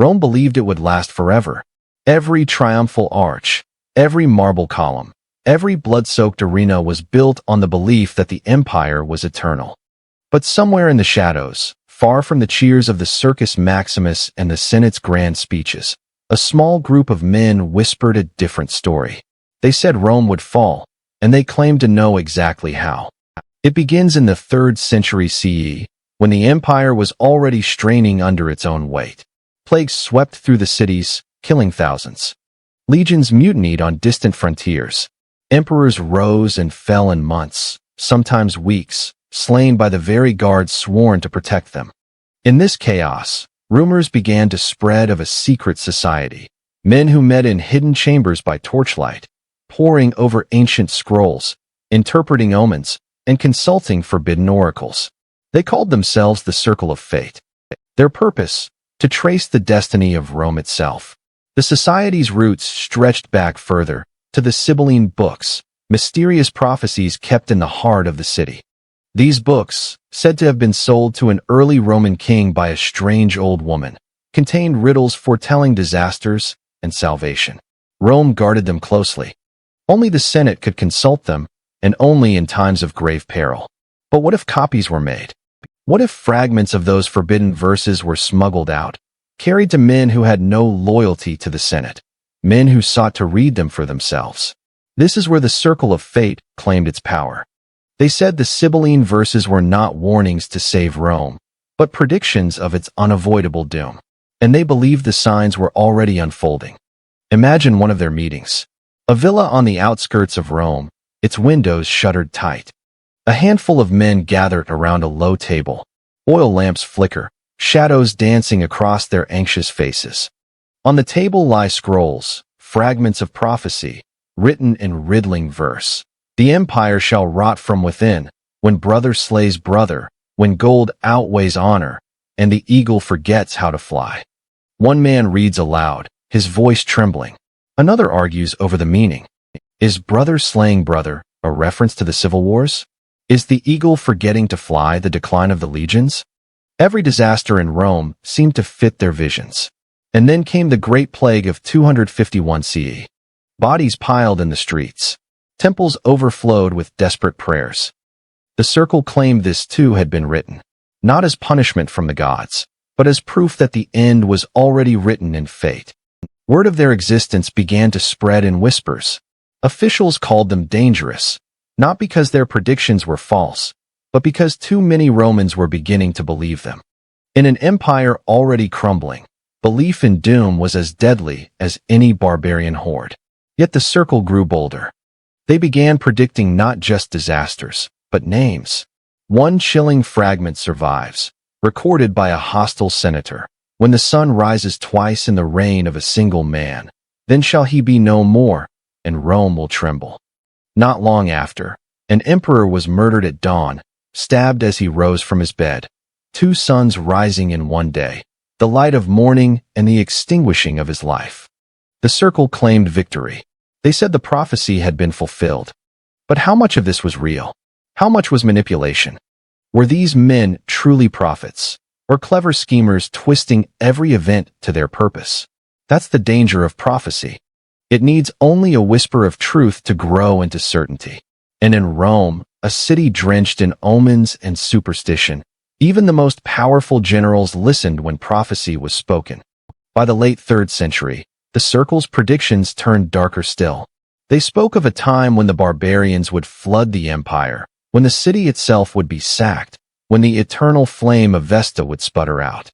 Rome believed it would last forever. Every triumphal arch, every marble column, every blood-soaked arena was built on the belief that the empire was eternal. But somewhere in the shadows, far from the cheers of the Circus Maximus and the Senate's grand speeches, a small group of men whispered a different story. They said Rome would fall, and they claimed to know exactly how. It begins in the 3rd century CE, when the empire was already straining under its own weight. Plagues swept through the cities, killing thousands. Legions mutinied on distant frontiers. Emperors rose and fell in months, sometimes weeks, slain by the very guards sworn to protect them. In this chaos, rumors began to spread of a secret society, men who met in hidden chambers by torchlight, poring over ancient scrolls, interpreting omens, and consulting forbidden oracles. They called themselves the Circle of Fate. Their purpose, to trace the destiny of Rome itself. The society's roots stretched back further, to the Sibylline books, mysterious prophecies kept in the heart of the city. These books, said to have been sold to an early Roman king by a strange old woman, contained riddles foretelling disasters and salvation. Rome guarded them closely. Only the Senate could consult them, and only in times of grave peril. But what if copies were made? What if fragments of those forbidden verses were smuggled out, carried to men who had no loyalty to the Senate, men who sought to read them for themselves? This is where the Circle of Fate claimed its power. They said the Sibylline verses were not warnings to save Rome, but predictions of its unavoidable doom. And they believed the signs were already unfolding. Imagine one of their meetings. A villa on the outskirts of Rome, its windows shuttered tight. A handful of men gathered around a low table. Oil lamps flicker, shadows dancing across their anxious faces. On the table lie scrolls, fragments of prophecy, written in riddling verse. The empire shall rot from within, when brother slays brother, when gold outweighs honor, and the eagle forgets how to fly. One man reads aloud, his voice trembling. Another argues over the meaning. Is brother slaying brother a reference to the civil wars? Is the eagle forgetting to fly the decline of the legions? Every disaster in Rome seemed to fit their visions. And then came the Great Plague of 251 CE. Bodies piled in the streets. Temples overflowed with desperate prayers. The Circle claimed this too had been written, not as punishment from the gods, but as proof that the end was already written in fate. Word of their existence began to spread in whispers. Officials called them dangerous, not because their predictions were false, but because too many Romans were beginning to believe them. In an empire already crumbling, belief in doom was as deadly as any barbarian horde. Yet the Circle grew bolder. They began predicting not just disasters, but names. One chilling fragment survives, recorded by a hostile senator. When the sun rises twice in the reign of a single man, then shall he be no more, and Rome will tremble. Not long after, an emperor was murdered at dawn, stabbed as he rose from his bed. 2 suns rising in one day, the light of morning and the extinguishing of his life. The Circle claimed victory. They said the prophecy had been fulfilled. But how much of this was real? How much was manipulation? Were these men truly prophets, or clever schemers twisting every event to their purpose? That's the danger of prophecy. It needs only a whisper of truth to grow into certainty. And in Rome, a city drenched in omens and superstition, even the most powerful generals listened when prophecy was spoken. By the late 3rd century, the Circle's predictions turned darker still. They spoke of a time when the barbarians would flood the empire, when the city itself would be sacked, when the eternal flame of Vesta would sputter out.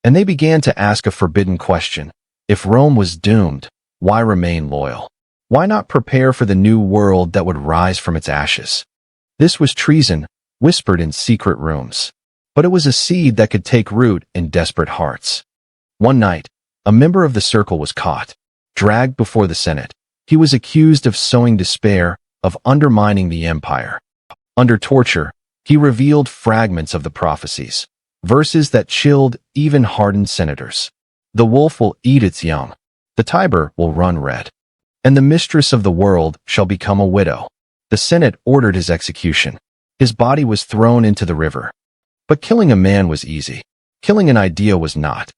And they began to ask a forbidden question. If Rome was doomed, why remain loyal? Why not prepare for the new world that would rise from its ashes? This was treason, whispered in secret rooms. But it was a seed that could take root in desperate hearts. One night, a member of the Circle was caught, dragged before the Senate. He was accused of sowing despair, of undermining the empire. Under torture, he revealed fragments of the prophecies, verses that chilled even hardened senators. The wolf will eat its young, the Tiber will run red, and the mistress of the world shall become a widow. The Senate ordered his execution. His body was thrown into the river. But killing a man was easy. Killing an idea was not.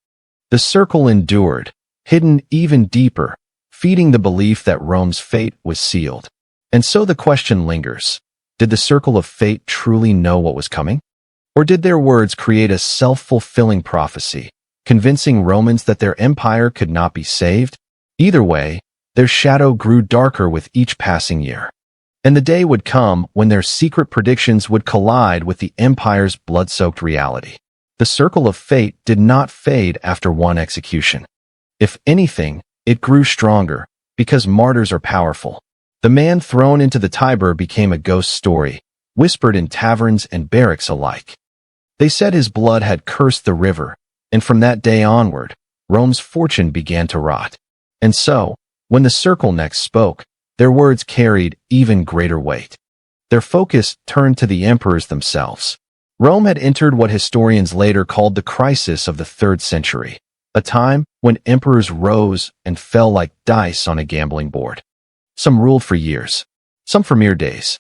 The circle endured, hidden even deeper, feeding the belief that Rome's fate was sealed. And so the question lingers. Did the circle of fate truly know what was coming? Or did their words create a self-fulfilling prophecy, convincing Romans that their empire could not be saved? Either way, their shadow grew darker with each passing year. And the day would come when their secret predictions would collide with the empire's blood-soaked reality. The circle of fate did not fade after one execution. If anything, it grew stronger, because martyrs are powerful. The man thrown into the Tiber became a ghost story, whispered in taverns and barracks alike. They said his blood had cursed the river, and from that day onward, Rome's fortune began to rot. And so, when the circle next spoke, their words carried even greater weight. Their focus turned to the emperors themselves. Rome had entered what historians later called the crisis of the 3rd century, a time when emperors rose and fell like dice on a gambling board. Some ruled for years, some for mere days.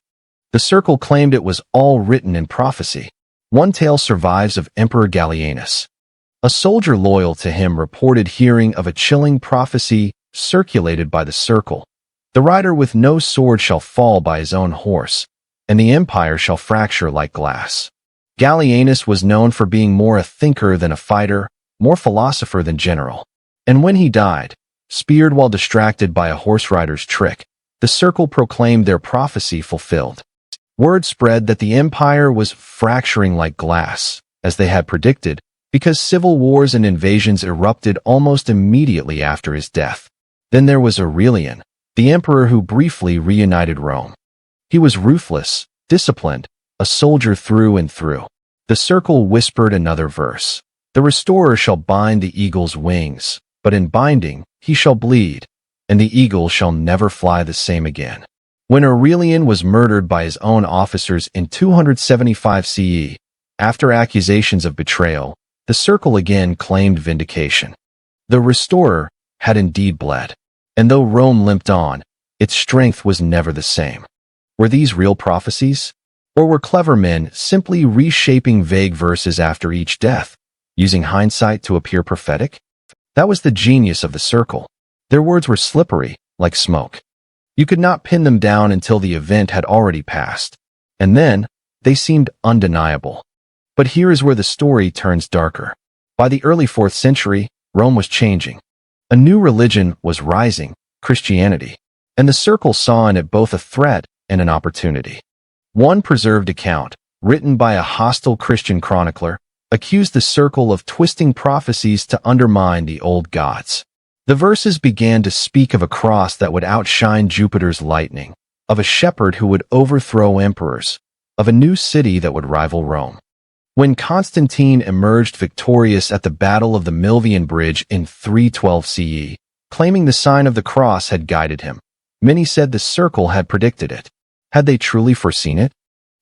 The circle claimed it was all written in prophecy. One tale survives of Emperor Gallienus. A soldier loyal to him reported hearing of a chilling prophecy circulated by the circle. The rider with no sword shall fall by his own horse, and the empire shall fracture like glass. Gallienus was known for being more a thinker than a fighter, more philosopher than general. And when he died, speared while distracted by a horse rider's trick, the circle proclaimed their prophecy fulfilled. Word spread that the empire was fracturing like glass, as they had predicted, because civil wars and invasions erupted almost immediately after his death. Then there was Aurelian, the emperor who briefly reunited Rome. He was ruthless, disciplined, a soldier through and through. The circle whispered another verse. The restorer shall bind the eagle's wings, but in binding he shall bleed, and the eagle shall never fly the same again. When Aurelian was murdered by his own officers in 275 CE, after accusations of betrayal, the circle again claimed vindication. The restorer had indeed bled, and though Rome limped on, its strength was never the same. Were these real prophecies? Or were clever men simply reshaping vague verses after each death, using hindsight to appear prophetic? That was the genius of the circle. Their words were slippery, like smoke. You could not pin them down until the event had already passed, and then they seemed undeniable. But here is where the story turns darker. By the early 4th century, Rome was changing. A new religion was rising, Christianity, and the circle saw in it both a threat and an opportunity. One preserved account, written by a hostile Christian chronicler, accused the circle of twisting prophecies to undermine the old gods. The verses began to speak of a cross that would outshine Jupiter's lightning, of a shepherd who would overthrow emperors, of a new city that would rival Rome. When Constantine emerged victorious at the Battle of the Milvian Bridge in 312 CE, claiming the sign of the cross had guided him, many said the circle had predicted it. Had they truly foreseen it?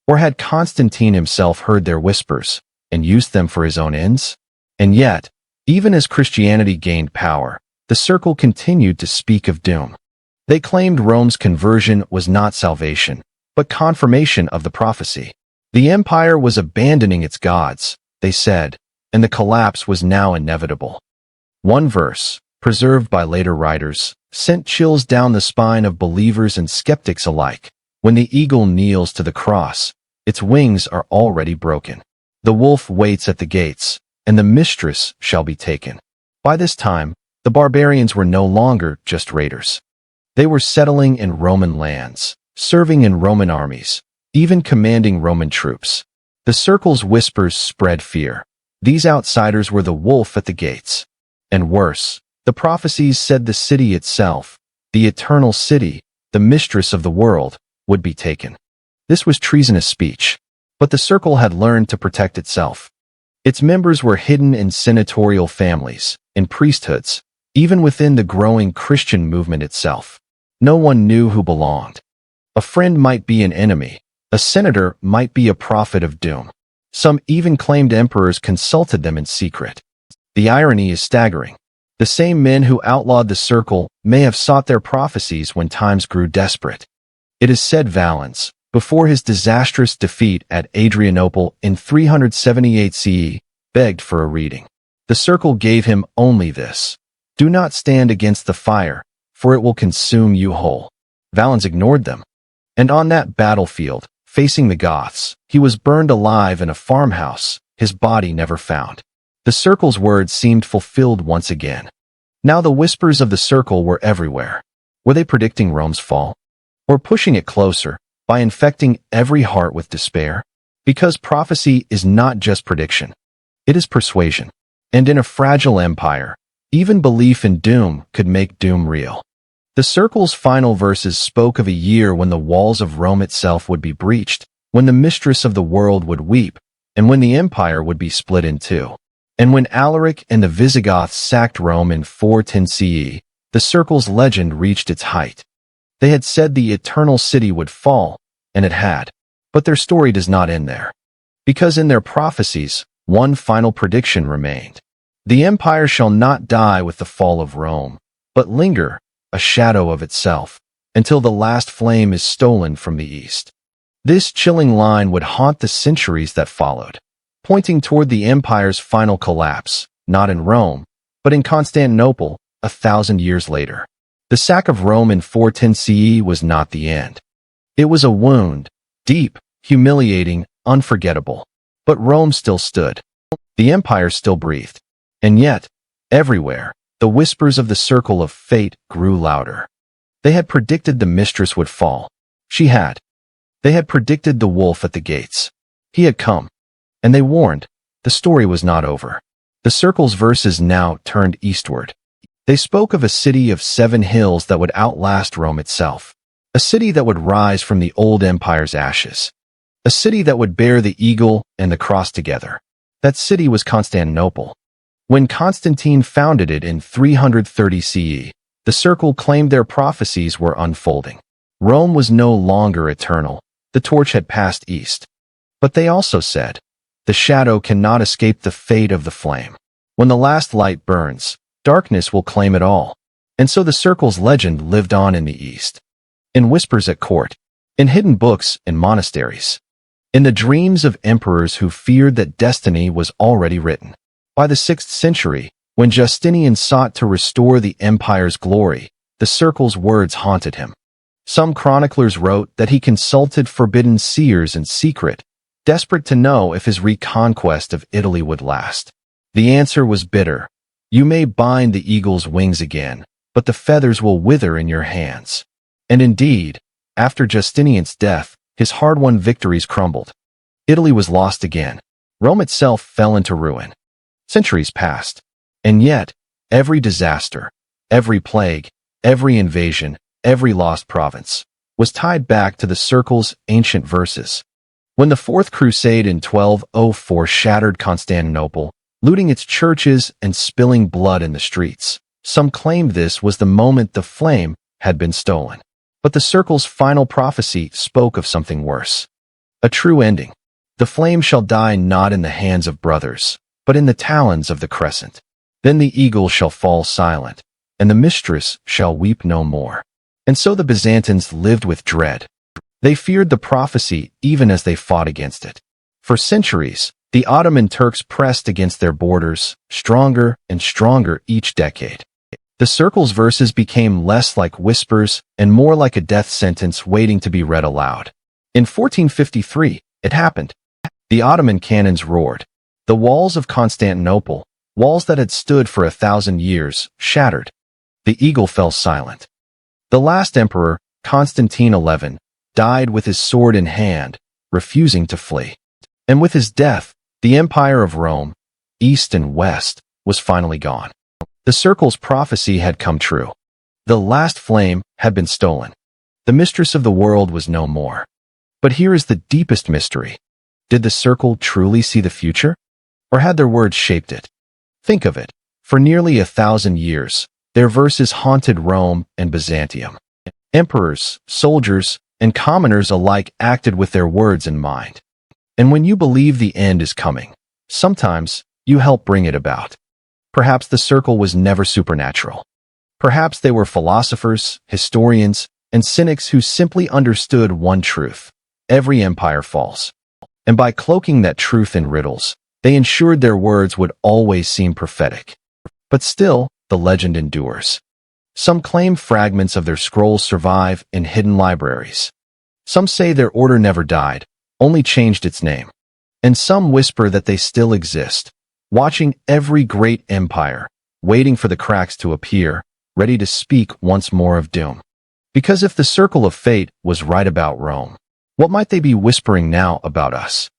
Or had Constantine himself heard their whispers and used them for his own ends? And yet, even as Christianity gained power, the circle continued to speak of doom. They claimed Rome's conversion was not salvation, but confirmation of the prophecy. The empire was abandoning its gods, they said, and the collapse was now inevitable. One verse, preserved by later writers, sent chills down the spine of believers and skeptics alike. When the eagle kneels to the cross, its wings are already broken. The wolf waits at the gates, and the mistress shall be taken. By this time, the barbarians were no longer just raiders. They were settling in Roman lands, serving in Roman armies, even commanding Roman troops. The circle's whispers spread fear. These outsiders were the wolf at the gates. And worse, the prophecies said the city itself, the eternal city, the mistress of the world, would be taken. This was treasonous speech, but the circle had learned to protect itself. Its members were hidden in senatorial families, in priesthoods, even within the growing Christian movement itself. No one knew who belonged. A friend might be an enemy. A senator might be a prophet of doom. Some even claimed emperors consulted them in secret. The irony is staggering. The same men who outlawed the circle may have sought their prophecies when times grew desperate. It is said Valens, before his disastrous defeat at Adrianople in 378 CE, begged for a reading. The circle gave him only this: "Do not stand against the fire, for it will consume you whole." Valens ignored them. And on that battlefield, facing the Goths, he was burned alive in a farmhouse, his body never found. The circle's words seemed fulfilled once again. Now the whispers of the circle were everywhere. Were they predicting Rome's fall? Or pushing it closer, by infecting every heart with despair? Because prophecy is not just prediction. It is persuasion. And in a fragile empire, even belief in doom could make doom real. The circle's final verses spoke of a year when the walls of Rome itself would be breached, when the mistress of the world would weep, and when the empire would be split in two. And when Alaric and the Visigoths sacked Rome in 410 CE, the circle's legend reached its height. They had said the eternal city would fall, and it had. But their story does not end there. Because in their prophecies, one final prediction remained. The empire shall not die with the fall of Rome, but linger, a shadow of itself, until the last flame is stolen from the east. This chilling line would haunt the centuries that followed, pointing toward the empire's final collapse, not in Rome, but in Constantinople, 1,000 years later. The sack of Rome in 410 CE was not the end. It was a wound, deep, humiliating, unforgettable. But Rome still stood. The empire still breathed. And yet, everywhere, the whispers of the circle of fate grew louder. They had predicted the mistress would fall. She had. They had predicted the wolf at the gates. He had come. And they warned, the story was not over. The circle's verses now turned eastward. They spoke of a city of 7 hills that would outlast Rome itself. A city that would rise from the old empire's ashes. A city that would bear the eagle and the cross together. That city was Constantinople. When Constantine founded it in 330 CE, the circle claimed their prophecies were unfolding. Rome was no longer eternal. The torch had passed east. But they also said, the shadow cannot escape the fate of the flame. When the last light burns, darkness will claim it all. And so the circle's legend lived on in the east. In whispers at court, in hidden books in monasteries, in the dreams of emperors who feared that destiny was already written. By the 6th century, when Justinian sought to restore the empire's glory, the circle's words haunted him. Some chroniclers wrote that he consulted forbidden seers in secret, desperate to know if his reconquest of Italy would last. The answer was bitter. You may bind the eagle's wings again, but the feathers will wither in your hands. And indeed, after Justinian's death, his hard-won victories crumbled. Italy was lost again. Rome itself fell into ruin. Centuries passed. And yet, every disaster, every plague, every invasion, every lost province, was tied back to the circle's ancient verses. When the Fourth Crusade in 1204 shattered Constantinople, looting its churches and spilling blood in the streets, some claimed this was the moment the flame had been stolen. But the circle's final prophecy spoke of something worse. A true ending. The flame shall die not in the hands of brothers, but in the talons of the crescent. Then the eagle shall fall silent, and the mistress shall weep no more. And so the Byzantines lived with dread. They feared the prophecy even as they fought against it. For centuries, the Ottoman Turks pressed against their borders, stronger and stronger each decade. The circle's verses became less like whispers and more like a death sentence waiting to be read aloud. In 1453, it happened. The Ottoman cannons roared. The walls of Constantinople, walls that had stood for 1,000 years, shattered. The eagle fell silent. The last emperor, Constantine XI, died with his sword in hand, refusing to flee. And with his death, the empire of Rome, east and west, was finally gone. The circle's prophecy had come true. The last flame had been stolen. The mistress of the world was no more. But here is the deepest mystery. Did the circle truly see the future? Or had their words shaped it? Think of it. For nearly 1,000 years, their verses haunted Rome and Byzantium. Emperors, soldiers, and commoners alike acted with their words in mind. And when you believe the end is coming, sometimes you help bring it about. Perhaps the circle was never supernatural. Perhaps they were philosophers, historians, and cynics who simply understood one truth. Every empire falls. And by cloaking that truth in riddles, They ensured their words would always seem prophetic. But still, the legend endures. Some claim fragments of their scrolls survive in hidden libraries. Some say their order never died, only changed its name. And some whisper that they still exist, watching every great empire, waiting for the cracks to appear, ready to speak once more of doom. Because if the circle of fate was right about Rome, what might they be whispering now about us?